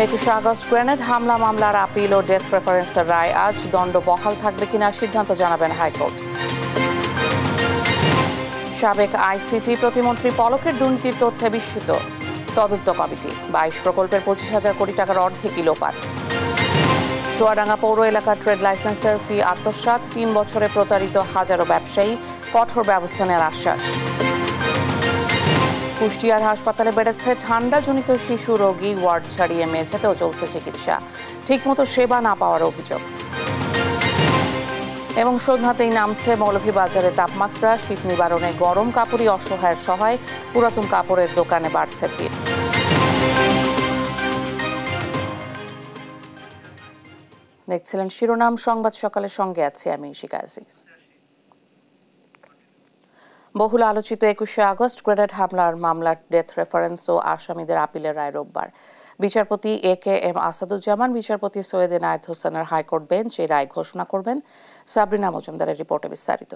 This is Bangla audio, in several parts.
21 আগস্ট গ্রেনেড হামলা মামলার আপিল ও ডেথ প্রেফারেন্সের রায় আজ। দণ্ড বহাল থাকবে কিনা সিদ্ধান্ত জানাবেন হাইকোর্ট। সাবেক আইসিটি প্রতিমন্ত্রী পলকের দুর্নীতির তথ্যে বিস্মিত তদন্ত কমিটি। 22 প্রকল্পের 25,000 কোটি টাকার অর্ধেকই লোপাট। চুয়াডাঙ্গা পৌর এলাকার ট্রেড লাইসেন্সের ফি আত্মসাৎ, 3 বছরে প্রতারিত হাজারো ব্যবসায়ী, কঠোর ব্যবস্থা নেওয়ার আশ্বাস। কুষ্টিয়ার হাসপাতালে বেড়েছে ঠান্ডাজনিত শিশু রোগী, ওয়ার্ড ছাড়িয়ে মেঝেতেও চলছে চিকিৎসা, ঠিকমতো সেবা না পাওয়ার অভিযোগ। এবং সন্ধ্যাতেই নামছে মৌলভীবাজারে তাপমাত্রা, শীত নিবারণে গরম কাপড়ই অসহায়ের সহায়, পুরাতন কাপড়ের দোকানে বাড়ছে ভিড়। দেখছিলেন শিরোনাম সংবাদ সকালের সঙ্গে আছি আমি ইশিকা আজিজ। বহুল আলোচিত 21 আগস্ট গ্রেনেড হামলার মামলার ডেথ রেফারেন্স ও আসামিদের আপিলের রায় রোববার। বিচারপতি AKM আসাদুজ্জামান, বিচারপতি সৈয়দ এনায়েত হোসেনের হাইকোর্ট বেঞ্চ এই রায় ঘোষণা করবেন। সাবরিনা মজুমদারের রিপোর্টে বিস্তারিত।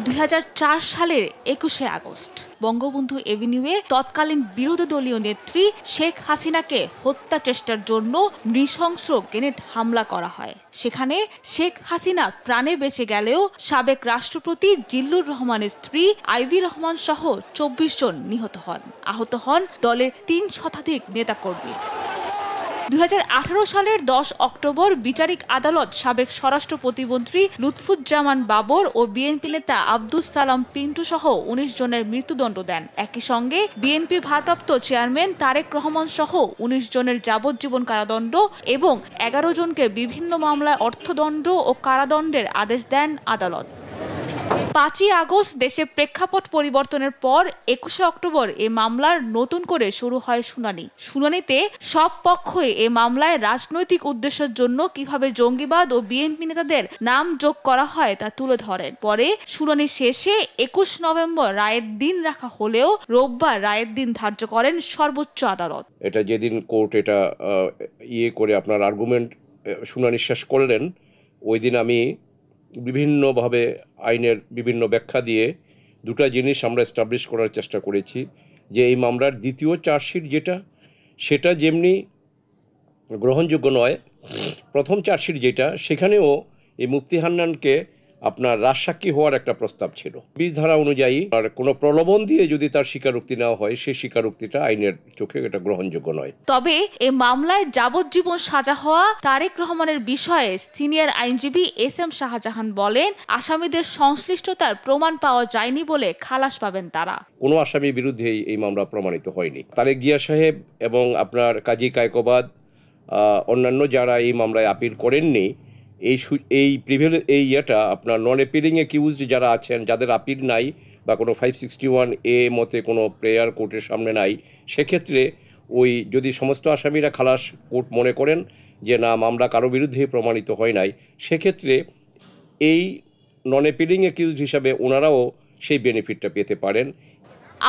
2004 সালের 21 আগস্ট বঙ্গবন্ধু এভিনিউয়ে তৎকালীন বিরোধী দলীয় নেত্রী শেখ হাসিনাকে হত্যা চেষ্টার জন্য নৃশংস গ্রেনেড হামলা করা হয়। সেখানে শেখ হাসিনা প্রাণে বেঁচে গেলেও সাবেক রাষ্ট্রপতি জিল্লুর রহমানের স্ত্রী আইভি রহমান সহ 24 জন নিহত হন। আহত হন দলের 3 শতাধিক নেতাকর্মী। 2018 সালের 10 অক্টোবর বিচারিক আদালত সাবেক স্বরাষ্ট্র প্রতিমন্ত্রী লুৎফুজ্জামান বাবর ও বিএনপি নেতা আব্দুস সালাম পিন্টু সহ 19 জনের মৃত্যুদণ্ড দেন। একই সঙ্গে বিএনপি ভারপ্রাপ্ত চেয়ারম্যান তারেক রহমান সহ 19 জনের যাবজ্জীবন কারাদণ্ড এবং 11 জনকে বিভিন্ন মামলায় অর্থদণ্ড ও কারাদণ্ডের আদেশ দেন আদালত। 5 আগস্ট দেশে প্রেক্ষাপট পরিবর্তনের পর 21 অক্টোবর এ মামলার নতুন করে শুরু হয় শুনানিতে সব পক্ষই এ মামলায় রাজনৈতিক উদ্দেশ্যের জন্য কিভাবে জঙ্গিবাদ ও বিএনপি নেতাদের নাম যোগ করা হয় তা তুলে ধরেন। পরে শুনানি শেষে 21 নভেম্বর রায়ের দিন রাখা হলেও রোববার রায়ের দিন ধার্য করেন সর্বোচ্চ আদালত। এটা যেদিন কোর্ট এটা করে আপনার আর্গুমেন্ট শুনানি শেষ করলেন, ওই দিন আমি বিভিন্নভাবে আইনের বিভিন্ন ব্যাখ্যা দিয়ে দুটা জিনিস আমরা এস্টাবলিশ করার চেষ্টা করেছি যে এই মামলার দ্বিতীয় চার্জশিট সেটা যেমনি গ্রহণযোগ্য নয়, প্রথম চার্জশিট যেটা সেখানেও এই মুফতি হান্নানকে আপনার রাজসাক্ষী হওয়ার একটা প্রস্তাব ছিল। 20 ধারা অনুযায়ী আর কোনো প্রলোভন দিয়ে যদি তার স্বীকারোক্তি নেওয়া হয়, সেই স্বীকারোক্তিটা আইনের চোখে এটা গ্রহণযোগ্য নয়। তবে এ মামলায় যাবজ্জীবন সাজা হওয়া তারেক রহমানের বিষয়ে সিনিয়র আইনজীবী SM শাহজাহান বলেন, আসামিদের সংশ্লিষ্টতার প্রমাণ পাওয়া যায়নি বলে খালাস পাবেন তারা। কোনো আসামির বিরুদ্ধে এই মামলা প্রমাণিত হয়নি। তারেক জিয়া সাহেব এবং আপনার কাজী কায়কোবাদ অন্যান্য যারা এই মামলায় আপিল করেননি, এই ইয়েটা আপনার নন অ্যাপিলিং অ্যাকিউজড যারা আছেন, যাদের আপিল নাই বা কোনো 561A মতে কোনো প্রেয়ার কোর্টের সামনে নাই, সেক্ষেত্রে ওই যদি সমস্ত আসামিরা খালাস কোর্ট মনে করেন যে না মামলা কারো বিরুদ্ধে প্রমাণিত হয় নাই, সেক্ষেত্রে এই নন অ্যাপিলিং অ্যাকিউজড হিসাবে ওনারাও সেই বেনিফিটটা পেতে পারেন।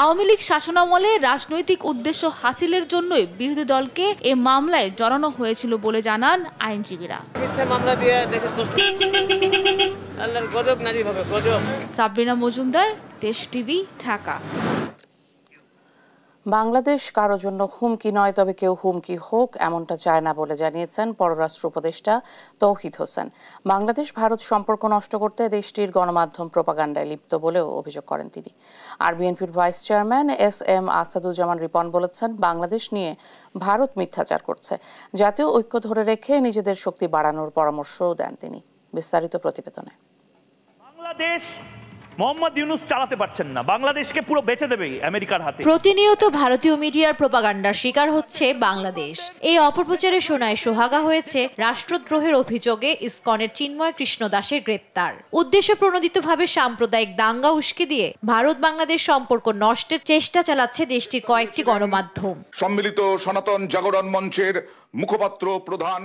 আওয়ামী লীগ শাসনামলে রাজনৈতিক উদ্দেশ্য হাসিলের জন্যই বিরোধী দলকে এ মামলায় জড়ানো হয়েছিল বলে জানান আইনজীবীরা। সাবরিনা মজুমদার, দেশ টিভি, ঢাকা। বাংলাদেশ কারো জন্য হুমকি নয়, তবে কেউ হুমকি হোক এমনটা চায় না বলে জানিয়েছেন পররাষ্ট্র উপদেষ্টা তৌহিদ হোসেন। বাংলাদেশ ভারত সম্পর্ক নষ্ট করতে দেশটির গণমাধ্যম প্রোপাগান্ডায় লিপ্ত বলেও অভিযোগ করেন তিনি। আর বিএনপির vice chairman SM Asaduzzaman Ripon বলেছেন, বাংলাদেশ নিয়ে ভারত মিথ্যাচার করছে। জাতীয় ঐক্য ধরে রেখে নিজেদের শক্তি বাড়ানোর পরামর্শও দেন তিনি। বিস্তারিত প্রতিবেদনে। বাংলাদেশ মোহাম্মদ ইউনূস চালাতে পারছেন না, বাংলাদেশকে পুরো বেচে দেবে আমেরিকার হাতে। প্রতিনিয়ত ভারতীয় মিডিয়ার প্রোপাগান্ডার শিকার হচ্ছে বাংলাদেশ। এই অপপ্রচারে শোনায় সোহাগা হয়েছে রাষ্ট্রদ্রোহের অভিযোগে ইসকনের চিন্ময় কৃষ্ণ দাসের গ্রেপ্তার। উদ্দেশ্য প্রণোদিতভাবে সাম্প্রদায়িক দাঙ্গা উস্কে দিয়ে ভারত বাংলাদেশ সম্পর্ক নষ্টের চেষ্টা চালাচ্ছে দেশটির কয়েকটি গণমাধ্যম। সম্মিলিত সনাতন জাগরণ মঞ্চের মুখপাত্র প্রধান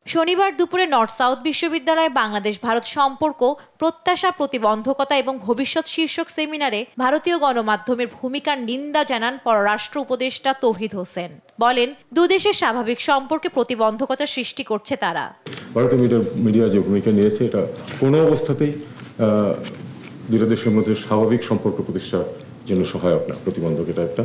শনিবার দুপুরে নর্থ সাউথ বিশ্ববিদ্যালয়ে বাংলাদেশ ভারত সম্পর্ক প্রত্যাশা, প্রতিবন্ধকতা এবং ভবিষ্যৎ শীর্ষক সেমিনারে ভারতীয় গণমাধ্যমের ভূমিকার নিন্দা জানান পররাষ্ট্র উপদেষ্টা তৌহিদ হোসেন। বলেন, দুদেশের স্বাভাবিক সম্পর্কে প্রতিবন্ধকতা সৃষ্টি করছে তারা। ভারতীয় মিডিয়া যে ভূমিকা নিয়েছে এটা কোনো অবস্থাতেই দুই দেশের মধ্যে স্বাভাবিক সম্পর্ক প্রতিষ্ঠার জন্য সহায়ক না, প্রতিবন্ধক এটা একটা।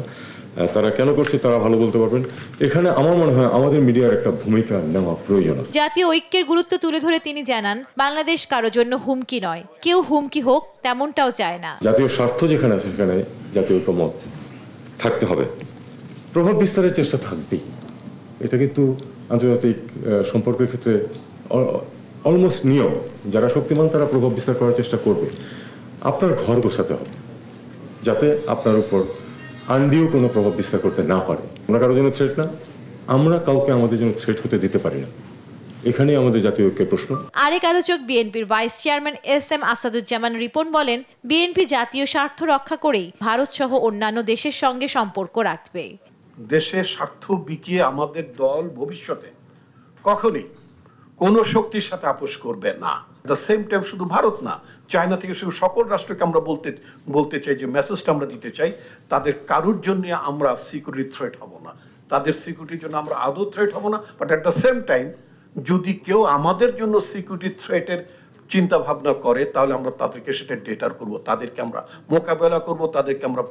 তারা কেন করছে তারা ভালো বলতে পারবেন। এখানে আমার মনে হয় আমাদের মিডিয়ার একটা ভূমিকা নেওয়া প্রয়োজন আছে। জাতীয় ঐক্যের গুরুত্ব তুলে ধরে তিনি জানান, বাংলাদেশ কারো জন্য হুমকি নয়, কেউ হুমকি হোক তেমনটাও চায় না। জাতীয় স্বার্থ যেখানে আছে সেখানে জাতীয় ঐক্যমত থাকতে হবে, প্রভাব বিস্তারের চেষ্টা থাকবেই। এটা কিন্তু আন্তর্জাতিক সম্পর্কের ক্ষেত্রে অলমোস্ট নিয়ম। যারা শক্তিমান তারা প্রভাব বিস্তার করার চেষ্টা করবে। আপনার ঘর গোছাতে হবে যাতে আপনার উপর আন্ডিও কোনো প্রভাব বিস্তার করতে না পারে। আমরা কারোর জন্য থ্রেট না, আমরা কাউকে আমাদের জন্য থ্রেট হতে দিতে পারি না। এখানেই আমাদের জাতীয় ঐক্যের প্রশ্ন। আরেক আলোচক বিএনপির vice chairman SM. Asaduzzaman Ripon বলেন, বিএনপি জাতীয় স্বার্থ রক্ষা করেই ভারত সহ অন্যান্য দেশের সঙ্গে সম্পর্ক রাখবে। দেশের স্বার্থ বিকিয়ে আমাদের দল ভবিষ্যতে কখনোই কোন শক্তির সাথে আপোষ করবে না। দ্য সেম টাইম শুধু ভারত না, চায়না থেকে শুধু সকল রাষ্ট্রকে আমরা বলতে চাই যে মেসেজটা আমরা দিতে চাই, তাদের কারোর জন্য আমরা সিকিউরিটি থ্রেট হব না, তাদের সিকিউরিটির জন্য আমরা আদৌ থ্রেট হব না। But at the same time যদি কেউ আমাদের জন্য সিকিউরিটি থ্রেটের চিন্তা ভাবনা করে তাহলে আমরা তাদেরকে সেটা ডেটার করব, তাদেরকে আমরা মোকাবেলা করব, তাদেরকে আমরা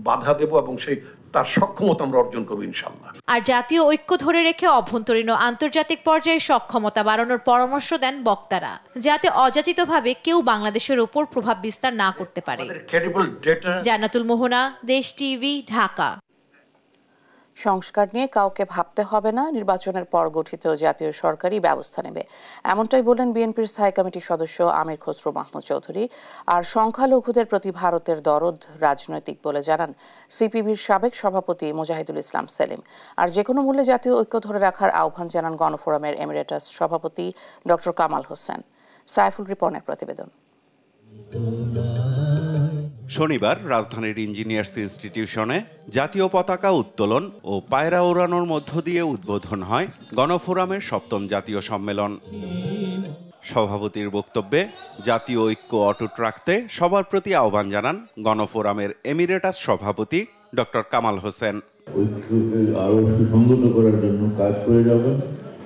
বাধা দেব এবং সেই তার সক্ষমতা আমরা অর্জন করবো ইনশাআল্লাহ। আর জাতীয় ঐক্য ধরে রেখে অভ্যন্তরীণ ও আন্তর্জাতিক পর্যায়ে সক্ষমতা বাড়ানোর পরামর্শ দেন বক্তারা, যাতে অযাচিতভাবে কেউ বাংলাদেশের উপর প্রভাব বিস্তার না করতে পারে। জান্নাতুল মোহনা, দেশ টিভি, ঢাকা। সংস্কার নিয়ে কাউকে ভাবতে হবে না, নির্বাচনের পর গঠিত জাতীয় সরকারই ব্যবস্থা নেবে, এমনটাই বললেন বিএনপির স্থায়ী কমিটির সদস্য আমির খসরু মাহমুদ চৌধুরী। আর সংখ্যালঘুদের প্রতি ভারতের দরদ রাজনৈতিক বলে জানান সিপিবির সাবেক সভাপতি মুজাহিদুল ইসলাম সেলিম। আর যে কোনো মূল্যে জাতীয় ঐক্য ধরে রাখার আহ্বান জানান গণফোরামের এমিরেটাস সভাপতি ডক্টর কামাল হোসেন। সাইফুল রিপনের প্রতিবেদন। শনিবার রাজধানীর ইঞ্জিনিয়ার্স ইনস্টিটিউশনে জাতীয় পতাকা উত্তোলন ও পায়রা ওড়ানোর মধ্য দিয়ে উদ্বোধন হয় গণফোরামের ৭ম জাতীয় সম্মেলন। সভাপতির বক্তব্যে জাতীয় ঐক্য অটুট রাখতে সবার প্রতি আহ্বান জানান গণফোরামের এমিরেটাস সভাপতি ডক্টর কামাল হোসেন। ঐক্যকে আরো সুসংগত করার জন্য কাজ করে যাবেন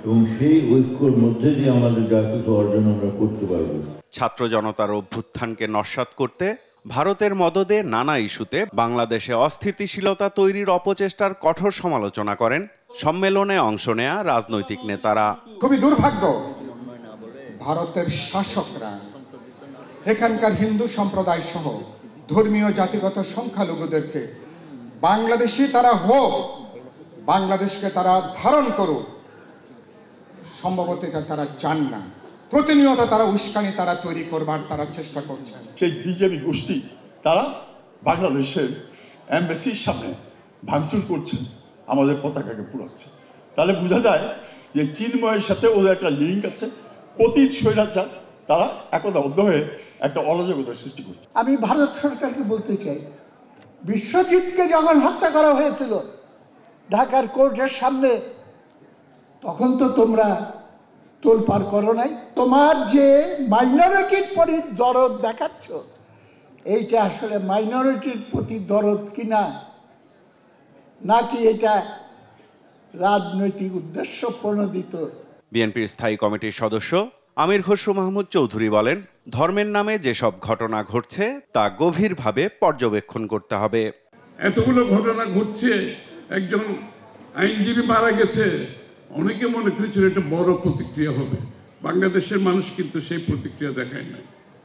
এবং সেই ঐক্যর মধ্যে দিয়ে আমাদের যা কিছু অর্জন আমরা করতে পারবো। ছাত্র জনতার অভ্যুত্থানকে নস্যাৎ করতে ভারতের মদদে নানা ইস্যুতে বাংলাদেশে অস্থিতিশীলতা তৈরির অপচেষ্টার কঠোর সমালোচনা করেন সম্মেলনে অংশ নেয়া রাজনৈতিক নেতারা। খুবই দুর্ভাগ্য, ভারতের শাসকরা এখানকার হিন্দু সম্প্রদায় সহ ধর্মীয় জাতিগত সংখ্যালঘুদেরকে বাংলাদেশি তারা হোক, বাংলাদেশকে তারা ধারণ করুক, সম্ভবত এটা তারা চান না। প্রতিনিয়ত তারা উস্কানি তারা তৈরি করবার তারা চেষ্টা করছেন। সেই বিজেপি গোষ্ঠী তারা বাংলাদেশের এমবাসির সামনে ভাঙচুর করছেন, আমাদের পতাকাকে পুড়াচ্ছে। তাহলে বোঝা যায় যে চিন্ময়ের সাথে ওদের একটা লিঙ্ক আছে। অতীত স্বৈরাচার তারা একতাবদ্ধ হয়ে একটা অরাজকতার সৃষ্টি করছে। আমি ভারত সরকারকে বলতে চাই, বিশ্বজিৎকে যখন হত্যা করা হয়েছিল ঢাকার কোর্টের সামনে, তখন তো তোমরা তোলপাড় করো নাই। তোমার যে মাইনরিটির প্রতি দরদ দেখাচ্ছ, এইটা আসলে মাইনরিটির প্রতি দরদ কিনা, নাকি এটা রাজনৈতিক উদ্দেশ্য প্রণোদিত? বিএনপির স্থায়ী কমিটির সদস্য আমির খসরু মাহমুদ চৌধুরী বলেন, ধর্মের নামে যেসব ঘটনা ঘটছে তা গভীরভাবে পর্যবেক্ষণ করতে হবে। এতগুলো ঘটনা ঘটছে, একজন আইনজীবী মারা গেছে, অনেকে মনে করেছিল এটা বড় প্রতিক্রিয়া হবে। বাংলাদেশের মানুষ কিন্তু সেই প্রতিক্রিয়া দেখায় না,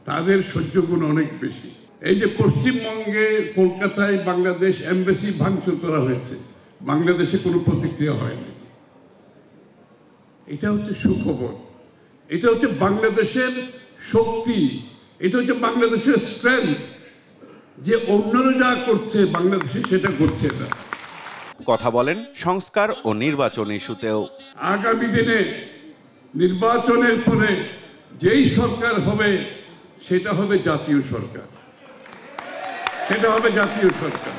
তাদের সহ্যগুণ অনেক বেশি। এই যে পশ্চিমবঙ্গে কলকাতায় বাংলাদেশ এমবাসি ভাঙচুর করা হয়েছে, বাংলাদেশে কোনো প্রতিক্রিয়া হয়নি। এটা হচ্ছে সুখবর, এটা হচ্ছে বাংলাদেশের শক্তি, এটা হচ্ছে বাংলাদেশের স্ট্রেংথ, যে অন্যরা যা করছে বাংলাদেশে সেটা করছে না। কথা বলেন সংস্কার ও নির্বাচন ইস্যুতেও। আগামী দিনে নির্বাচনের পরে যেই সরকার হবে সেটা হবে জাতীয় সরকার, সেটা হবে জাতীয় সরকার,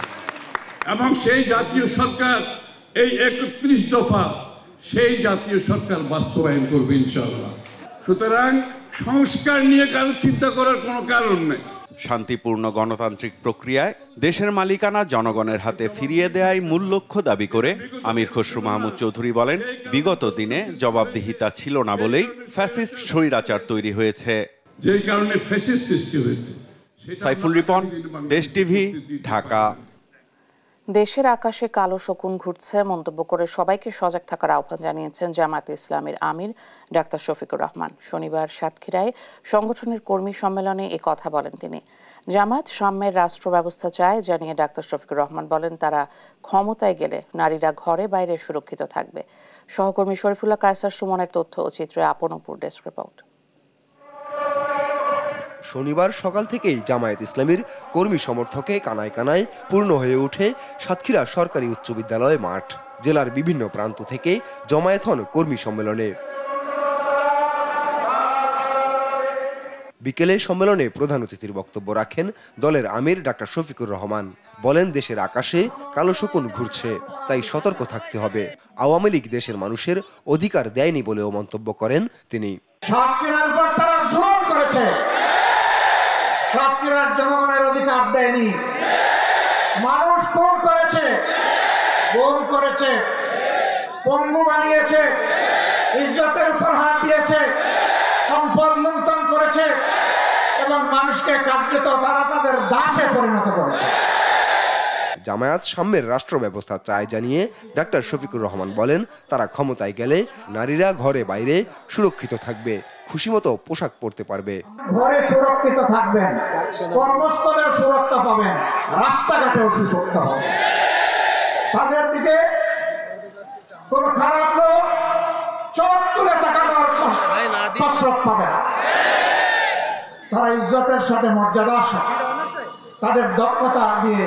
এবং সেই জাতীয় সরকার এই ৩১ দফা সেই জাতীয় সরকার বাস্তবায়ন করবে ইনশাআল্লাহ। সুতরাং সংস্কার নিয়ে কারো চিন্তা করার কোনো কারণ নেই। শান্তিপূর্ণ গণতান্ত্রিক প্রক্রিয়ায় দেশের মালিকানা জনগণের হাতে ফিরিয়ে দেয়াই মূল লক্ষ্য দাবি করে আমির খসরু মাহমুদ চৌধুরী বলেন, বিগত দিনে জবাবদিহিতা ছিল না বলেই ফ্যাসিস্ট স্বৈরাচার তৈরি হয়েছে। যে কারণে ফ্যাসিস্ট সৃষ্টি হয়েছে, সাইফুল রিপন, দেশ টিভি, ঢাকা। দেশের আকাশে কালো শকুন ঘুরছে মন্তব্য করে সবাইকে সজাগ থাকার আহ্বান জানিয়েছেন জামায়াতে ইসলামীর আমির ডাক্তার শফিকুর রহমান। শনিবার সাতক্ষীরায় সংগঠনের কর্মী সম্মেলনে এ কথা বলেন তিনি। জামায়াত সাম্যের রাষ্ট্র ব্যবস্থা চায় জানিয়ে ডাক্তার শফিকুর রহমান বলেন, তারা ক্ষমতায় গেলে নারীরা ঘরে বাইরে সুরক্ষিত থাকবে। সহকর্মী শরীফুল্লাহ কায়সার সুমনের তথ্য ও চিত্রে আপনপুর ডেস্ক রিপোর্ট। শনিবার সকাল থেকেই জামায়াত ইসলামীর কর্মী সমর্থকে কানায় কানায় পূর্ণ হয়ে ওঠে সাতক্ষীরা সরকারি উচ্চ বিদ্যালয় মাঠ। জেলার বিভিন্ন প্রান্ত থেকে জমায়েত হন কর্মী সম্মেলনে। বিকেলে সম্মেলনে প্রধান অতিথির বক্তব্য রাখেন দলের আমির ডাক্তার শফিকুর রহমান। বলেন, দেশের আকাশে কালো শকুন ঘুরছে, তাই সতর্ক থাকতে হবে। আওয়ামী লীগ দেশের মানুষের অধিকার দেয়নি বলেও মন্তব্য করেন তিনি। সাতক্ষীরার উপর তারা জুলুম করেছে, সাতক্ষীরার জনগণের অধিকার দেয়নি। মানুষ খুন করেছে, গুম করেছে, পঙ্গু বানিয়েছে, ইজ্জতের উপর হাত দিয়েছে, সম্পদ লুণ্ঠন করেছে এবং মানুষকে কার্যত তারা তাদের দাসে পরিণত করেছে। জামায়াত সাম্যের রাষ্ট্র ব্যবস্থা চায় জানিয়ে ডাক্তার শফিকুর রহমান বলেন, তারা ক্ষমতায় গেলে নারীরা ঘরে বাইরে সুরক্ষিত থাকবে, খুশিমতো পোশাক পরতে পারবে। ঘরে সুরক্ষিত থাকবেন, কর্মস্থলেও সুরক্ষা পাবেন, রাস্তাঘাটেও সুরক্ষা পাবেন। তাদের দিকে কোন খারাপ লোক চোখ তুলে তাকানোর কসরত পাবে না। তারা ইজ্জতের সাথে, মর্যাদার সাথে, তাদের দক্ষতা দিয়ে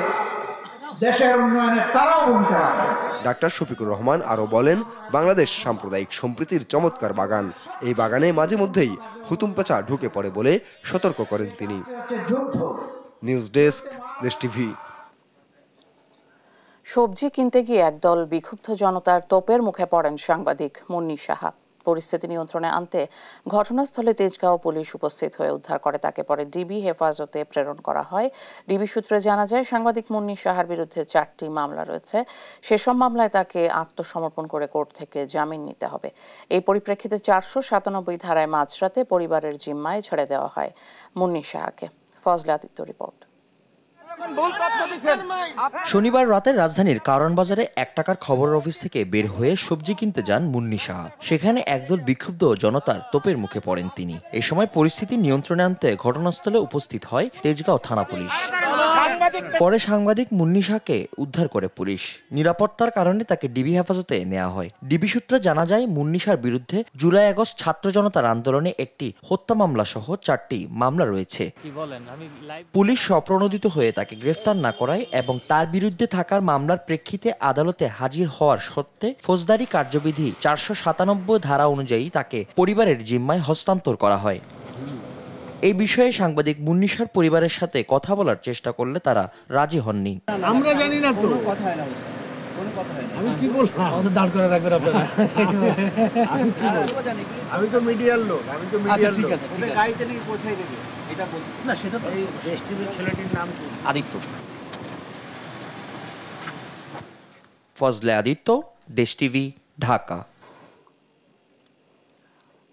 দেশের উন্নয়নে তারাও ভূমিকা রাখে। ডাক্তার শফিকুর রহমান আরো বলেন, বাংলাদেশ সাম্প্রদায়িক সম্প্রীতির চমৎকার বাগান। এই বাগানে মাঝে মধ্যেই হুতুম পেঁচা ঢুকে পড়ে বলে সতর্ক করেন তিনি। নিউজ ডেস্ক, দেশ টিভি। সবজি কিনতে গিয়ে একদল বিক্ষুব্ধ জনতার তোপের মুখে পড়েন সাংবাদিক মুন্নী সাহা। পরিস্থিতি নিয়ন্ত্রণে আনতে ঘটনাস্থলে তেজগাঁও পুলিশ উপস্থিত হয়ে উদ্ধার করে তাকে পরে ডিবি হেফাজতে প্রেরণ করা হয়। ডিবি সূত্রে জানা যায়, সাংবাদিক মুন্নী সাহার বিরুদ্ধে 4টি মামলা রয়েছে। সেসব মামলায় তাকে আত্মসমর্পণ করে কোর্ট থেকে জামিন নিতে হবে। এই পরিপ্রেক্ষিতে 497 ধারায় মাঝরাতে পরিবারের জিম্মায় ছেড়ে দেওয়া হয় মুন্নী সাহাকে। ফজলে আদিত্য রিপোর্ট। শনিবার রাতে রাজধানীর কারওয়ান বাজারে 1 টাকার খবরের অফিস থেকে বের হয়ে সবজি কিনতে যান মুন্নী সাহা। সেখানে একদল বিক্ষুব্ধ জনতার তোপের মুখে পড়েন তিনি। এই সময় পরিস্থিতি নিয়ন্ত্রণে আনতে ঘটনাস্থলে উপস্থিত হয় তেজগাঁও থানা পুলিশ। পরে সাংবাদিক মুন্নী সাহাকে উদ্ধার করে পুলিশ। নিরাপত্তার কারণে তাকে ডিবি হেফাজতে নেওয়া হয়। ডিবি সূত্রে জানা যায়, মুন্নী সাহার বিরুদ্ধে জুলাই আগস্ট ছাত্র জনতার আন্দোলনে একটি হত্যা মামলা সহ 4টি মামলা রয়েছে। পুলিশ স্বপ্রণোদিত হয়ে তাকে গ্রেফতার না করায় এবং তার বিরুদ্ধে থাকার মামলার প্রেক্ষিতে আদালতে হাজির হওয়ার সত্ত্বে ফৌজদারি কার্যবিধি 497 ধারা অনুযায়ী তাকে পরিবারের জিম্মায় হস্তান্তর করা হয়। এই বিষয়ে সাংবাদিক মুন্নী সাহার পরিবারের সাথে কথা বলার চেষ্টা করলে তারা রাজি হননি। আমরা জানি না তো, আমি কি বললাম, আমাদের দাঁড় করে রাখবেন আপনারা। আমি তো মিডিয়ার লোক, আমি তো মিডিয়ার লোক। ওটা গাড়িতে নিয়ে পৌঁছাই দেবে, এটা বলছি না। সেটা তো এই দেশ টিভির ছেলেটির নাম কি? আদিত্য। ফজলে আদিত্য, দেশ টিভি, ঢাকা।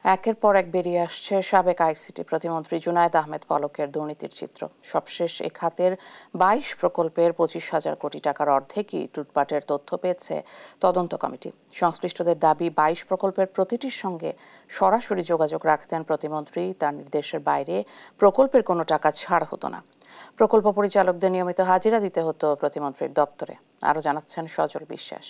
একের পর এক বেরিয়ে আসছে সাবেক আইসিটি প্রতিমন্ত্রী জুনায়েদ আহমেদ পলকের দুর্নীতির চিত্র। সবশেষ এ খাতের 22 প্রকল্পের 25,000 কোটি টাকার অর্ধেকই লুটপাটের তথ্য পেয়েছে তদন্ত কমিটি। সংশ্লিষ্টদের দাবি, 22 প্রকল্পের প্রতিটির সঙ্গে সরাসরি যোগাযোগ রাখতেন প্রতিমন্ত্রী। তার নির্দেশের বাইরে প্রকল্পের কোনো টাকা ছাড় হতো না। প্রকল্প পরিচালকদের নিয়মিত হাজিরা দিতে হতো প্রতিমন্ত্রীর দপ্তরে। আরও জানাচ্ছেন সজল বিশ্বাস।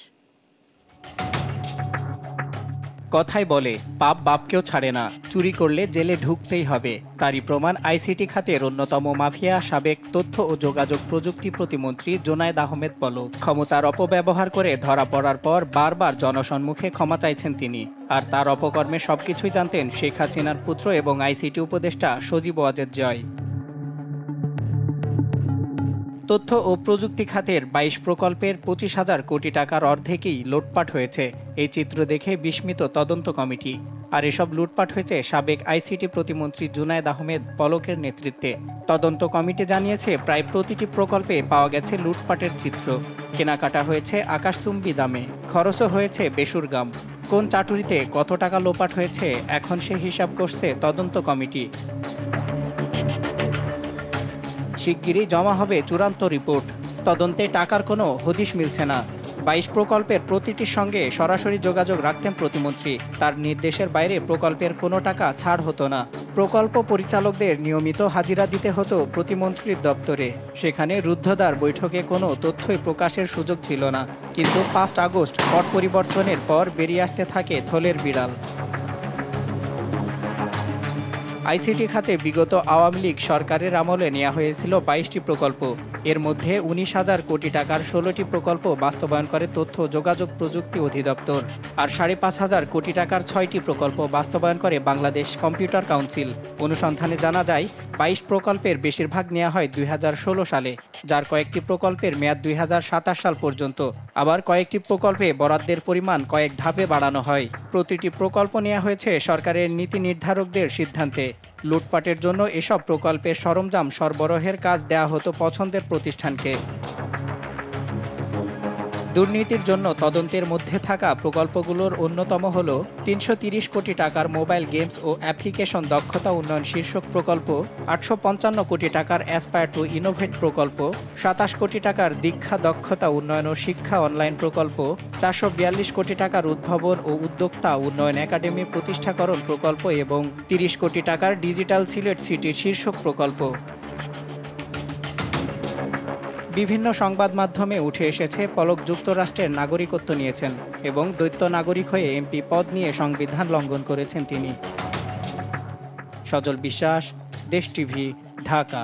কথাই বলে, পাপ বাপকেও ছাড়ে না, চুরি করলে জেলে ঢুকতেই হবে। তারই প্রমাণ আইসিটি খাতের অন্যতম মাফিয়া সাবেক তথ্য ও যোগাযোগ প্রযুক্তি প্রতিমন্ত্রী জুনায়েদ আহমেদ পলক। ক্ষমতার অপব্যবহার করে ধরা পড়ার পর বারবার জনসম্মুখে ক্ষমা চাইছেন তিনি। আর তার অপকর্মে সবকিছুই জানতেন শেখ হাসিনার পুত্র এবং আইসিটি উপদেষ্টা সজীব ওয়াজেদ জয়। তথ্য ও প্রযুক্তি খাতের 22 প্রকল্পের 25,000 কোটি টাকার অর্ধেকই লুটপাট হয়েছে। এই চিত্র দেখে বিস্মিত তদন্ত কমিটি। আর এসব লুটপাট হয়েছে সাবেক আইসিটি প্রতিমন্ত্রী জুনায়েদ আহমেদ পলকের নেতৃত্বে। তদন্ত কমিটি জানিয়েছে, প্রায় প্রতিটি প্রকল্পে পাওয়া গেছে লুটপাটের চিত্র। কেনাকাটা হয়েছে আকাশচুম্বী দামে, খরচও হয়েছে বেসুরগাম। কোন চাটুরিতে কত টাকা লোপাট হয়েছে এখন সে হিসাব করছে তদন্ত কমিটি। শিগগিরই জমা হবে চূড়ান্ত রিপোর্ট। তদন্তে টাকার কোনো হদিশ মিলছে না। 22 প্রকল্পের প্রতিটির সঙ্গে সরাসরি যোগাযোগ রাখতেন প্রতিমন্ত্রী। তার নির্দেশের বাইরে প্রকল্পের কোনো টাকা ছাড় হতো না। প্রকল্প পরিচালকদের নিয়মিত হাজিরা দিতে হতো প্রতিমন্ত্রীর দপ্তরে। সেখানে রুদ্ধদ্বার বৈঠকে কোনো তথ্যই প্রকাশের সুযোগ ছিল না। কিন্তু 5 আগস্ট পট পরিবর্তনের পর বেরিয়ে আসতে থাকে থলের বিড়াল। আইসিটি খাতে বিগত আওয়ামী লীগ সরকারের আমলে নেওয়া হয়েছিল 22টি প্রকল্প। এর মধ্যে 19,000 কোটি টাকার 16টি প্রকল্প বাস্তবায়ন করে তথ্য যোগাযোগ প্রযুক্তি অধিদপ্তর, আর 5,500 কোটি টাকার 6টি প্রকল্প বাস্তবায়ন করে বাংলাদেশ কম্পিউটার কাউন্সিল। অনুসন্ধানে জানা যায় 22 প্রকল্পের বেশিরভাগ নেওয়া হয় 2016 সালে, যার কয়েকটি প্রকল্পের মেয়াদ 2027 সাল পর্যন্ত। আবার কয়েকটি প্রকল্পে বরাদ্দের পরিমাণ কয়েক ধাপে বাড়ানো হয়। প্রতিটি প্রকল্প নেওয়া হয়েছে সরকারের নীতি নির্ধারকদের সিদ্ধান্তে। লুটপাটের জন্য এসব প্রকল্পের সরঞ্জাম সরবরাহের কাজ দেয়া হতো পছন্দের প্রতিষ্ঠানকে। দুর্নীতির জন্য তদন্তের মধ্যে থাকা প্রকল্পগুলোর অন্যতম হল 330 কোটি টাকার মোবাইল গেমস ও অ্যাপ্লিকেশন দক্ষতা উন্নয়ন শীর্ষক প্রকল্প, 855 কোটি টাকার অ্যাসপায়ার টু ইনোভেট প্রকল্প, 27 কোটি টাকার দীক্ষা দক্ষতা উন্নয়ন ও শিক্ষা অনলাইন প্রকল্প, 442 কোটি টাকার উদ্ভাবন ও উদ্যোক্তা উন্নয়ন একাডেমি প্রতিষ্ঠাকরণ প্রকল্প এবং 30 কোটি টাকার ডিজিটাল সিলেট সিটি শীর্ষক প্রকল্প। বিভিন্ন সংবাদ মাধ্যমে উঠে এসেছে পলক যুক্তরাষ্ট্রের নাগরিকত্ব নিয়েছেন এবং দ্বৈত নাগরিক হয়ে এমপি পদ নিয়ে সংবিধান লঙ্ঘন করেছেন তিনি। সজল বিশ্বাস, দেশ টিভি, ঢাকা।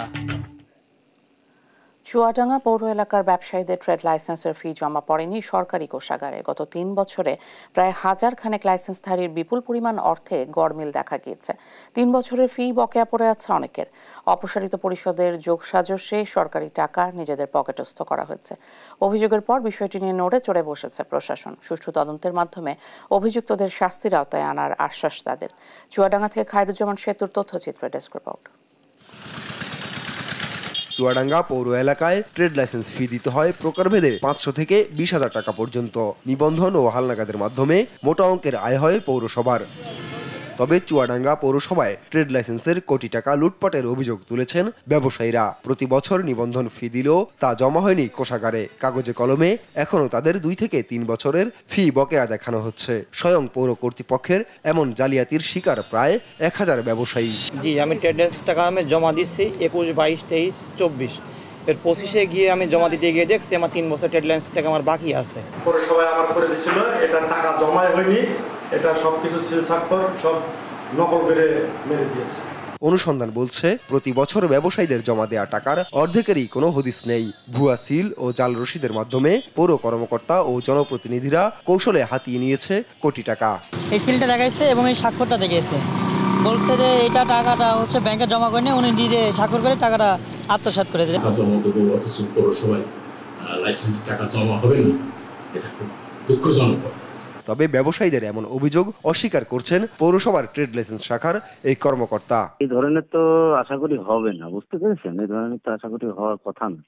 চুয়াডাঙ্গা পৌর এলাকার ব্যবসায়ীদের ট্রেড লাইসেন্সের ফি জমা পড়েনি সরকারি কোষাগারে। গত 3 বছরে প্রায় 1000 খানেক লাইসেন্সধারীর বিপুল পরিমাণ অর্থে গড়মিল দেখা গিয়েছে। 3 বছরের ফি বকেয়া পড়ে আছে অনেকের। অপসারিত পরিষদের যোগসাজশে সরকারি টাকা নিজেদের পকেটস্থ করা হয়েছে। অভিযোগের পর বিষয়টি নিয়ে নড়ে চড়ে বসেছে প্রশাসন। সুষ্ঠু তদন্তের মাধ্যমে অভিযুক্তদের শাস্তির আওতায় আনার আশ্বাস তাদের। চুয়াডাঙ্গা থেকে খায়রুজ্জামান সেতুর তথ্যচিত্রে ডেস্ক রিপোর্ট। চুয়াডাঙ্গা পৌর এলাকায় ট্রেড লাইসেন্স ফি দিতে হয় প্রকারভেদে 500 থেকে 20,000 টাকা পর্যন্ত। নিবন্ধন ও হালনাগাদের মাধ্যমে মোটা অঙ্কের আয় হয় পৌরসভার। তবে চুয়াডাঙ্গা পৌরসভায় ট্রেড লাইসেন্সের কোটি টাকা লুটপাটের অভিযোগ তুলেছেন ব্যবসায়ীরা। প্রতি বছর নিবন্ধন ফি দিলেও তা জমা হয়নি কোষাগারে। কাগজে কলমে এখনও তাদের 2 থেকে 3 বছরের ফি বকেয়া দেখানো হচ্ছে। স্বয়ং পৌর কর্তৃপক্ষের এমন জালিয়াতির শিকার প্রায় 1000 ব্যবসায়ী। জি, আমি ট্রেড লাইসেন্স টাকা আমি জমা দিচ্ছি 21, 22, 23, 24। এর 25-এ গিয়ে আমি জমা দিতে গিয়ে দেখছি আমার 3 বছর ট্রেড লাইসেন্স টাকা আমার বাকি আছে। পৌরসভায় আমার করে দিচ্ছিল, এটা টাকা জমাই হয়নি, এটা সবকিছু সিল স্বাক্ষর সব নকল করে মেরে দিয়েছে। অনুসন্ধান বলছে প্রতি বছর ব্যবসায়ীদের জমা দেয়া টাকার অর্ধেকেরই কোনো হদিস নেই। ভুয়া সিল ও জাল রসিদের মাধ্যমে পৌর কর্মকর্তা ও জনপ্রতিনিধিরা কৌশলে হাতিয়ে নিয়েছে কোটি টাকা। এই সিলটা দেখাইছে এবং এই স্বাক্ষরটা দেখিয়েছে, বলছে যে এটা টাকাটা হচ্ছে ব্যাংকে জমা করে নিয়ে উনি নিজে স্বাক্ষর করে টাকাটা আত্মসাৎ করে দেয়। অথচ পৌরসভায় লাইসেন্স টাকা জমা হবে না, এটা খুব দুঃখজনক। তবে ব্যবসায়ীদের এমন অভিযোগ অস্বীকার করছেন পৌরসভার ট্রেড লাইসেন্স শাখার এই কর্মকর্তা। এই ধরনের তো আশা করি হবে না, বুঝতে পেরেছেন? এই ধরনের তো আশা করি হওয়ার কথা না,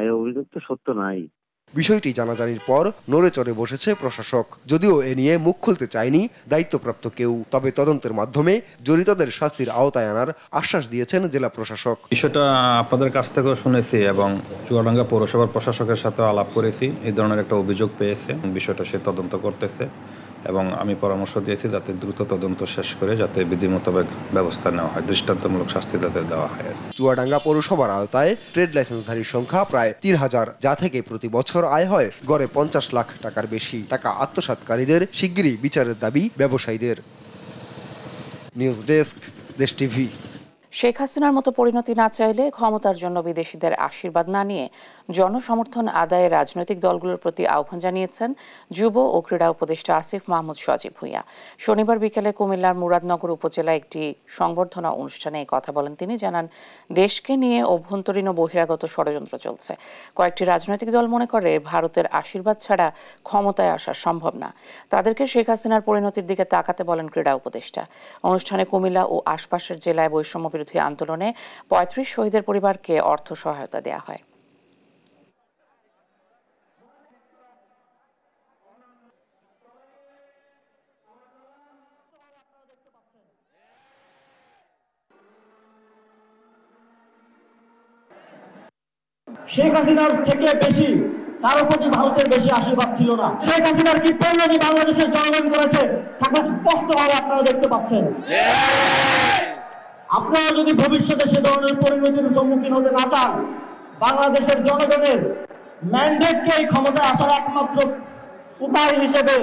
এই অভিযোগ তো সত্য নাই। বিষয়টি জানাজানির পর নড়ে চড়ে বসেছে প্রশাসক। যদিও এ নিয়ে মুখ খুলতে চায়নি দায়িত্বপ্রাপ্ত কেউ, তবে তদন্তের মাধ্যমে জড়িতদের শাস্তির আওতায় আনার আশ্বাস দিয়েছেন জেলা প্রশাসক। বিষয়টা আপনাদের কাছ থেকেও শুনেছি এবং চুয়াডাঙ্গা পৌরসভার প্রশাসকের সাথে আলাপ করেছি। এই ধরনের একটা অভিযোগ পেয়েছে, বিষয়টা সে তদন্ত করতেছে এবং আমি পরামর্শ দিয়েছি যাতে দ্রুত তদন্ত শেষ করে যাতে বিধি মোতাবেক ব্যবস্থা নেওয়া হয়, দৃষ্টান্তমূলক শাস্তি যাতে দেওয়া হয়। চুয়াডাঙ্গা পৌরসভার আওতায় ট্রেড লাইসেন্সধারীর সংখ্যা প্রায় 3000, যা থেকে প্রতি বছর আয় হয় গড়ে 50 লাখ টাকার বেশি। টাকা আত্মসাৎকারীদের শিগগিরই বিচারের দাবি ব্যবসায়ীদের। নিউজ ডেস্ক, দেশ টিভি। শেখ হাসিনার মতো পরিণতি না চাইলে ক্ষমতার জন্য বিদেশিদের আশীর্বাদ না নিয়ে জনসমর্থন আদায়ে রাজনৈতিক দলগুলোর প্রতি আহ্বান জানিয়েছেন যুব ও ক্রীড়া উপদেষ্টা আসিফ মাহমুদ সজীব ভুঁইয়া। শনিবার বিকেলে কুমিল্লার মুরাদনগর উপজেলায় একটি সংবর্ধনা অনুষ্ঠানে এই কথা বলেন তিনি। জানান, দেশকে নিয়ে অভ্যন্তরীণ ও বহিরাগত ষড়যন্ত্র চলছে। কয়েকটি রাজনৈতিক দল মনে করে ভারতের আশীর্বাদ ছাড়া ক্ষমতায় আসা সম্ভব না। তাদেরকে শেখ হাসিনার পরিণতির দিকে তাকাতে বলেন ক্রীড়া উপদেষ্টা। অনুষ্ঠানে কুমিল্লা ও আশপাশের জেলায় বৈষম্য বিরোধী আন্দোলনে 35 শহীদের পরিবারকে অর্থ সহায়তা দেওয়া হয়। শেখ হাসিনার থেকে বেশি কারো প্রতি ভারতের বেশি আশীর্বাদ ছিল না। শেখ হাসিনার কি পরিণতি বাংলাদেশের জনগণ করেছে তাকে স্পষ্টভাবে আপনারা দেখতে পাচ্ছেন। আপনারা যদি ভবিষ্যতে সে ধরনের পরিণতির সম্মুখীন হতে না চান, বাংলাদেশের জনগণের ম্যান্ডেটকে এই ক্ষমতায় আসার একমাত্র উপায় হিসেবে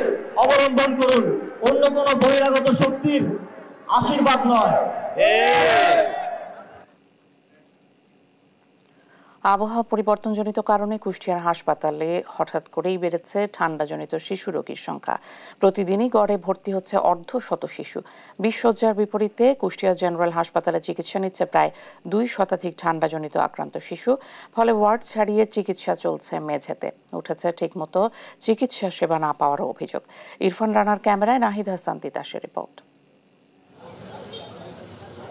অবলম্বন করুন, অন্য কোনো বহিরাগত শক্তির আশীর্বাদ নয়। আবহাওয়া পরিবর্তনজনিত কারণে কুষ্টিয়ার হাসপাতালে হঠাৎ করেই বেড়েছে ঠান্ডাজনিত শিশু রোগীর সংখ্যা। প্রতিদিনই গড়ে ভর্তি হচ্ছে অর্ধশত শিশু। 20 শয্যার বিপরীতে কুষ্টিয়া জেনারেল হাসপাতালে চিকিৎসা নিচ্ছে প্রায় 2 শতাধিক ঠান্ডাজনিত আক্রান্ত শিশু। ফলে ওয়ার্ড ছাড়িয়ে চিকিৎসা চলছে মেঝেতে। উঠেছে ঠিকমতো চিকিৎসা সেবা না পাওয়ারও অভিযোগ। ইরফান রানার ক্যামেরায় নাহিদ হাসান তিতাসের রিপোর্ট।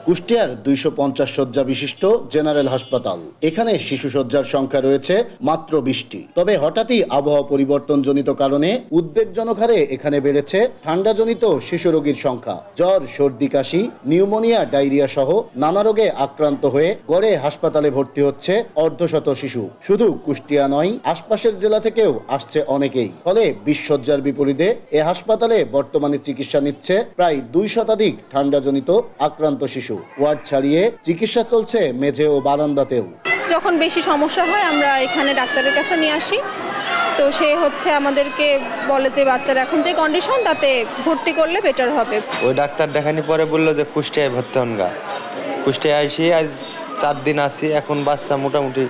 কুষ্টিয়ার 250 শয্যা বিশিষ্ট জেনারেল হাসপাতাল। এখানে শিশু শয্যার সংখ্যা রয়েছে মাত্র 20টি। তবে হঠাৎই আবহাওয়া পরিবর্তনজনিত কারণে উদ্বেগজনক হারে এখানে বেড়েছে ঠান্ডাজনিত শিশু রোগীর সংখ্যা। জ্বর, সর্দি, কাশি, নিউমোনিয়া, ডায়রিয়া সহ নানা রোগে আক্রান্ত হয়ে গড়ে হাসপাতালে ভর্তি হচ্ছে অর্ধশত শিশু। শুধু কুষ্টিয়া নয়, আশপাশের জেলা থেকেও আসছে অনেকেই। ফলে 20 শয্যার বিপরীতে এ হাসপাতালে বর্তমানে চিকিৎসা নিচ্ছে প্রায় 2 শতাধিক ঠান্ডাজনিত আক্রান্ত শিশু। ওয়ার্ড ছাড়িয়ে চিকিৎসা চলছে মেঝে ও বারান্দাতেও। যখন বেশি সমস্যা হয় আমরা এখানে ডাক্তারের কাছে নিয়ে আসি, তো সে আমাদেরকে বলে যে বাচ্চার এখন যে কন্ডিশন তাতে ভর্তি করলে বেটার হবে। ওই ডাক্তার দেখানি পরে বললো যে কুষ্টিয়ায় ভর্তি হন গা। কুষ্টিয়ায় আসি আজ 4 দিন আসি, এখন বাচ্চা মোটামুটি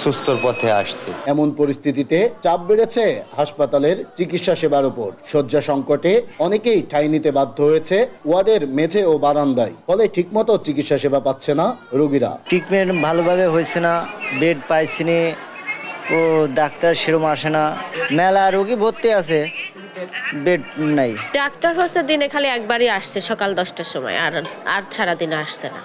সুস্থর পথে আসছে। এমন পরিস্থিতিতে চাপ বেড়েছে হাসপাতালের চিকিৎসা সেবার উপর। শয্যা সংকটে অনেকেই ঠাঁই নিতে বাধ্য হয়েছে ওয়ার্ডের মেঝে ও বারান্দায়। ফলে ঠিকমতো চিকিৎসা সেবা পাচ্ছে না রোগীরা। ট্রিটমেন্ট ভালোভাবে হয়েছে না, বেড পাইছি না, ও ডাক্তার সেরকম আসে না। মেলা রোগী ভর্তি আছে, বেড নাই। ডাক্তার হচ্ছে দিনে খালি একবারই আসছে সকাল 10টার সময়, আর সারাদিন আসছে না।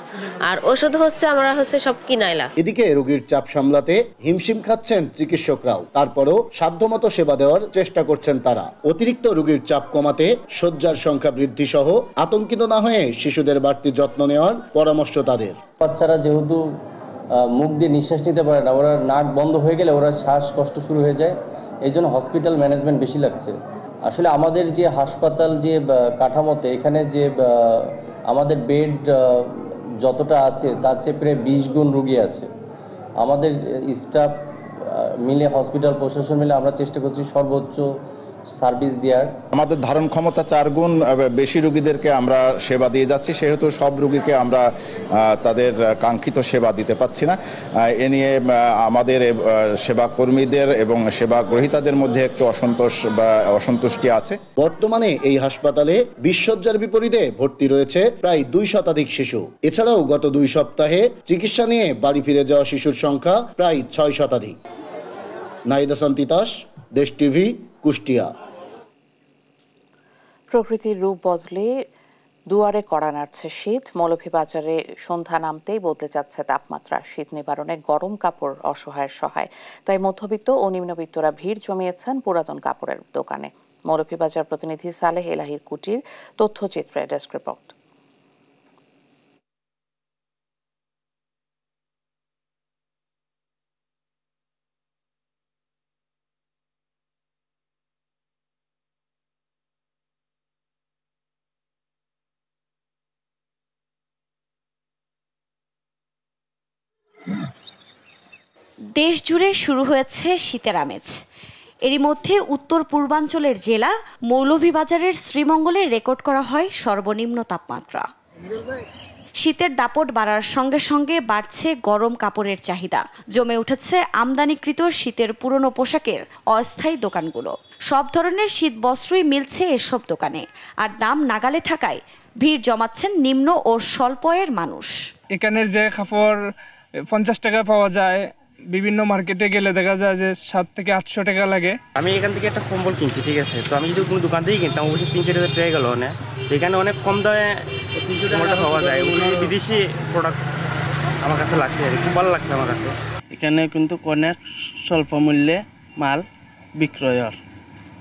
আর ওষুধ আমরা সব কিনাইলা। এদিকে রোগীর চাপ সামলাতে হিমশিম খাচ্ছেন চিকিৎসকরাও। তারপরও সাধ্যমতো সেবা দেওয়ার চেষ্টা করছেন তারা। অতিরিক্ত রোগীর চাপ কমাতে শয্যার সংখ্যা বৃদ্ধি সহ আতঙ্কিত না হয়ে শিশুদের বাড়তি যত্ন নেওয়ার পরামর্শ তাদের। বাচ্চারা যেহেতু মুখ দিয়ে নিঃশ্বাস নিতে পারে না, ওরা নাক বন্ধ হয়ে গেলে ওরা শ্বাসকষ্ট শুরু হয়ে যায়। এই জন্য হসপিটাল ম্যানেজমেন্ট বেশি লাগছে। আসলে আমাদের যে হাসপাতাল যে কাঠামোতে এখানে যে আমাদের বেড যতটা আছে তার চেয়ে প্রায় 20 গুণ রোগী আছে। আমাদের স্টাফ মিলে, হসপিটাল প্রশাসন মিলে আমরা চেষ্টা করছি সর্বোচ্চ সার্ভিস দেওয়ার। আমাদের ধারণ ক্ষমতা 4 গুণ বেশি রোগীদেরকে আমরা সেবা দিয়ে যাচ্ছি, সেহেতু সব রোগীকে আমরা তাদের কাঙ্ক্ষিত সেবা দিতে পারছি না। এ নিয়ে আমাদের সেবা কর্মীদের এবং সেবা গ্রহীতাদের মধ্যে একটু অসন্তুষ্টি আছে। বর্তমানে এই হাসপাতালে 20 শয্যার বিপরীতে ভর্তি রয়েছে প্রায় 2 শতাধিক শিশু। এছাড়াও গত 2 সপ্তাহে চিকিৎসা নিয়ে বাড়ি ফিরে যাওয়া শিশুর সংখ্যা প্রায় 6 শতাধিক। নাহিদ হাসান তিতাস, দেশ টিভি, কুষ্টিয়া। প্রকৃতির রূপ বদলে দুয়ারে কড়া নাড়ছে শীত। মৌলভীবাজারে সন্ধ্যা নামতেই বদলে যাচ্ছে তাপমাত্রা। শীত নিবারণে গরম কাপড় অসহায়ের সহায়। তাই মধ্যবিত্ত ও নিম্নবিত্তরা ভিড় জমিয়েছেন পুরাতন কাপড়ের দোকানে। মৌলভীবাজার প্রতিনিধি সালেহ এলাহির কুটির তথ্যচিত্রে ডেস্ক রিপোর্ট। দেশ জুড়ে শুরু হয়েছে শীতের আমেজ। এরই মধ্যে উত্তর পূর্বাঞ্চলের জেলা মৌলভীবাজারের শ্রীমঙ্গলে রেকর্ড করা হয় সর্বনিম্ন তাপমাত্রা। শীতের দাপট বাড়ার সঙ্গে সঙ্গে বাড়ছে গরম কাপড়ের চাহিদা। জমে উঠেছে আমদানিকৃত শীতের পুরনো পোশাকের অস্থায়ী দোকানগুলো। সব ধরনের শীত বস্ত্রই মিলছে এসব দোকানে। আর দাম নাগালে থাকায় ভিড় জমাচ্ছেন নিম্ন ও স্বল্প আয়ের মানুষ। এখানের যে কাপড় 50 টাকা পাওয়া যায়, বিভিন্ন মার্কেটে গেলে দেখা যায় যে 700 থেকে 800 টাকা লাগে। আমি এখান থেকে একটা কম্বল কিনছি, ঠিক আছে, তো আমি যদি কোনো দোকান থেকে কিনতাম অবশ্যই 3-4 হাজার টাকা গেল না। এখানে অনেক কম দামে কম্বলটা পাওয়া যায়। বিদেশি প্রোডাক্ট আমার কাছে লাগছে, খুব ভালো লাগছে আমার কাছে। এখানে কিন্তু অনেক স্বল্প মূল্যে মাল বিক্রয় হয়।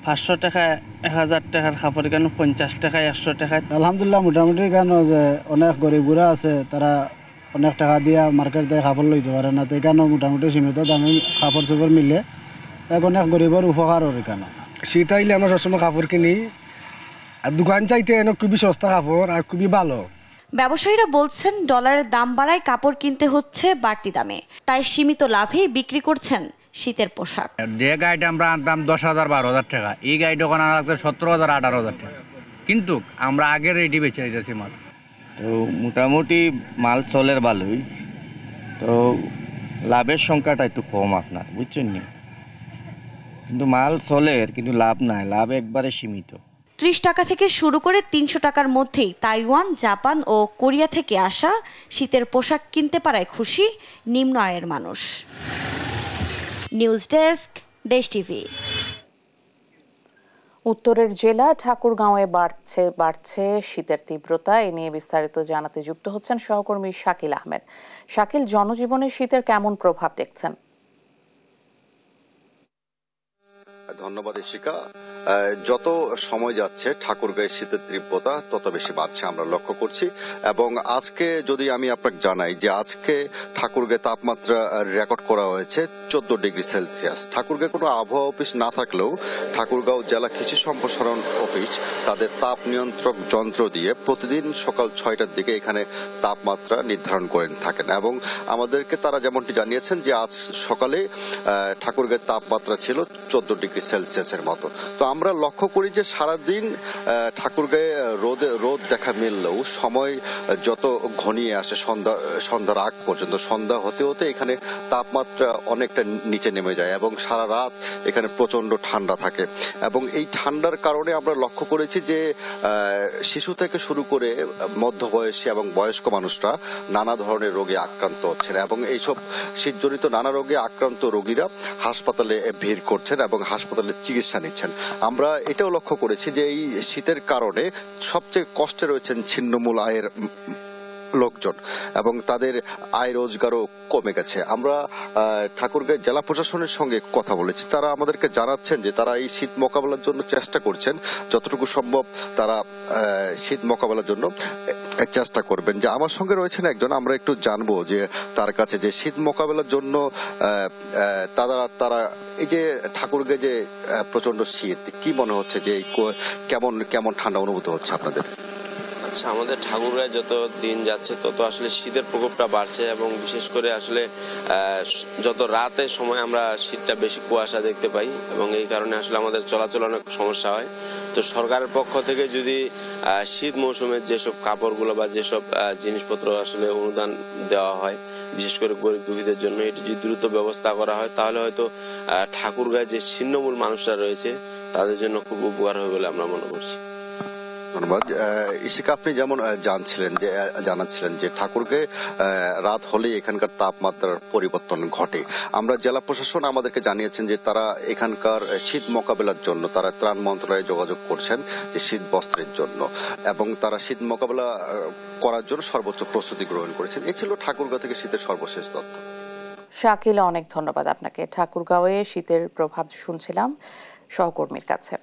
500 টাকা 1000 টাকার কাপড় কেন 50 টাকায় 100 টাকায়। আলহামদুলিল্লাহ মোটামুটি কেন যে অনেক গরিবরা আছে তারা অনেক টাকা দিয়ে মার্কেট থেকে কাপড় লইতে পারে না, তো এখানেও মোটামুটি সীমিত দামে কাপড় চোপড় মিলে এখন অনেক গরিবের উপকার ওর এখানে। শীত আইলে আমরা সবসময় কাপড় কিনি, আর দোকান চাইতে খুবই সস্তা কাপড় আর খুবই ভালো। ব্যবসায়ীরা বলছেন ডলারের দাম বাড়ায় কাপড় কিনতে হচ্ছে বাড়তি দামে, তাই সীমিত লাভে বিক্রি করছেন শীতের পোশাক। যে গাড়িটা আমরা আনতাম 10,000-12,000 টাকা, এই গাড়িটা ওখানে আনা লাগতো 17,000-18,000 টাকা, কিন্তু আমরা আগের রেডি বেচে দিতেছি মাল। তো মোটামুটি মাল চলের ভালোই, তো লাভের সংখ্যাটা একটু কম আপনার, বুঝছেন নি, কিন্তু মাল চলের কিন্তু লাভ নাই, লাভ একবারে সীমিত। 30 টাকা থেকে শুরু করে 300 টাকার মধ্যেই তাইওয়ান, জাপান ও কোরিয়া থেকে আসা শীতের পোশাক কিনতে পারায় খুশি নিম্ন আয়ের মানুষ। নিউজ ডেস্ক, দেশ টিভি। উত্তরের জেলা ঠাকুরগাঁওয়ে বাড়ছে শীতের তীব্রতা। এ নিয়ে বিস্তারিত জানাতে যুক্ত হচ্ছেন সহকর্মী শাকিল আহমেদ। শাকিল, জনজীবনে শীতের কেমন প্রভাব দেখছেন? ধন্যবাদ ইশিকা। যত সময় যাচ্ছে ঠাকুরগাঁয়ের শীতের তীব্রতা তত বেশি বাড়ছে আমরা লক্ষ্য করছি। এবং আজকে যদি আমি আপনাকে জানাই যে আজকে ঠাকুরগাঁয়ে তাপমাত্রা রেকর্ড করা হয়েছে 14 ডিগ্রি সেলসিয়াস। ঠাকুরগাঁয়ে কোনো আবহাওয়া অফিস না থাকলেও ঠাকুরগাঁও জেলা কৃষি সম্প্রসারণ অফিস তাদের তাপ নিয়ন্ত্রক যন্ত্র দিয়ে প্রতিদিন সকাল 6টার দিকে এখানে তাপমাত্রা নির্ধারণ করে থাকেন, এবং আমাদেরকে তারা যেমনটি জানিয়েছেন যে আজ সকালে ঠাকুরগাঁয়ের তাপমাত্রা ছিল 14 ডিগ্রি সেলসিয়াসের মতো। তো আমরা লক্ষ্য করি যে সারাদিন ঠাকুরগাঁয়ে রোদ দেখা মিললেও সময় যত ঘনিয়ে আসে সন্ধ্যার আগ পর্যন্ত, সন্ধ্যা হতে হতে এখানে তাপমাত্রা অনেকটা নিচে নেমে যায় এবং সারা রাত এখানে প্রচন্ড ঠান্ডা থাকে। এবং এই ঠান্ডার কারণে আমরা লক্ষ্য করেছি যে শিশু থেকে শুরু করে মধ্যবয়সী এবং বয়স্ক মানুষরা নানা ধরনের রোগে আক্রান্ত হচ্ছেন, এবং এইসব শীতজনিত নানা রোগে আক্রান্ত রোগীরা হাসপাতালে ভিড় করছেন এবং হাসপাতালে চিকিৎসা নিচ্ছেন। আমরা এটাও লক্ষ্য করেছি যে এই শীতের কারণে সবচেয়ে কষ্টে রয়েছেন ছিন্নমূল আয়ের লোকজন এবং তাদের আয় রোজগারও কমে গেছে। আমরা ঠাকুরগাঁও জেলা প্রশাসনের সঙ্গে কথা বলেছি, তারা আমাদেরকে জানাচ্ছেন যে তারা এই শীত মোকাবেলার জন্য চেষ্টা করছেন, যতটুকু সম্ভব তারা শীত মোকাবেলার জন্য চেষ্টা করবেন। যে আমার সঙ্গে রয়েছেন একজন, আমরা একটু জানবো যে তার কাছে যে শীত মোকাবেলার জন্য তারা এই যে ঠাকুরগাঁয়ে যে প্রচন্ড শীত, কি মনে হচ্ছে যে কেমন ঠান্ডা অনুভূত হচ্ছে আপনাদের? আচ্ছা, আমাদের ঠাকুরগাঁয়ে যত দিন যাচ্ছে তত আসলে শীতের প্রকোপটা বাড়ছে, এবং বিশেষ করে আসলে যত রাতের সময় আমরা শীতটা বেশি কুয়াশা দেখতে পাই, এবং এই কারণে আসলে আমাদের চলাচল অনেক সমস্যা হয়। তো সরকারের পক্ষ থেকে যদি শীত মৌসুমের যেসব কাপড়গুলো বা যেসব জিনিসপত্র আসলে অনুদান দেওয়া হয়, বিশেষ করে গরিব দুঃখীদের জন্য, এটি যদি দ্রুত ব্যবস্থা করা হয় তাহলে হয়তো ঠাকুরগাঁয়ে যে ছিন্নমূল মানুষরা রয়েছে তাদের জন্য খুব উপকার হবে বলে আমরা মনে করছি। ধন্যবাদ ইশিকা। আপনি যেমন জানাচ্ছিলেন যে ঠাকুরগাঁয়ে রাত হলেই এখানকার তাপমাত্রার পরিবর্তন ঘটে। আমরা জেলা প্রশাসন আমাদেরকে জানিয়েছেন যে তারা এখানকার শীত মোকাবেলার জন্য তারা ত্রাণ মন্ত্রণালয়ে যোগাযোগ করছেন যে শীত বস্ত্রের জন্য, এবং তারা শীত মোকাবেলা করার জন্য সর্বোচ্চ প্রস্তুতি গ্রহণ করেছেন। এ ছিল ঠাকুরগাঁও থেকে শীতের সর্বশেষ তথ্য। শাকিল, অনেক ধন্যবাদ আপনাকে। ঠাকুরগাঁওয়ে শীতের প্রভাব শুনছিলাম সহকর্মীর কাছে।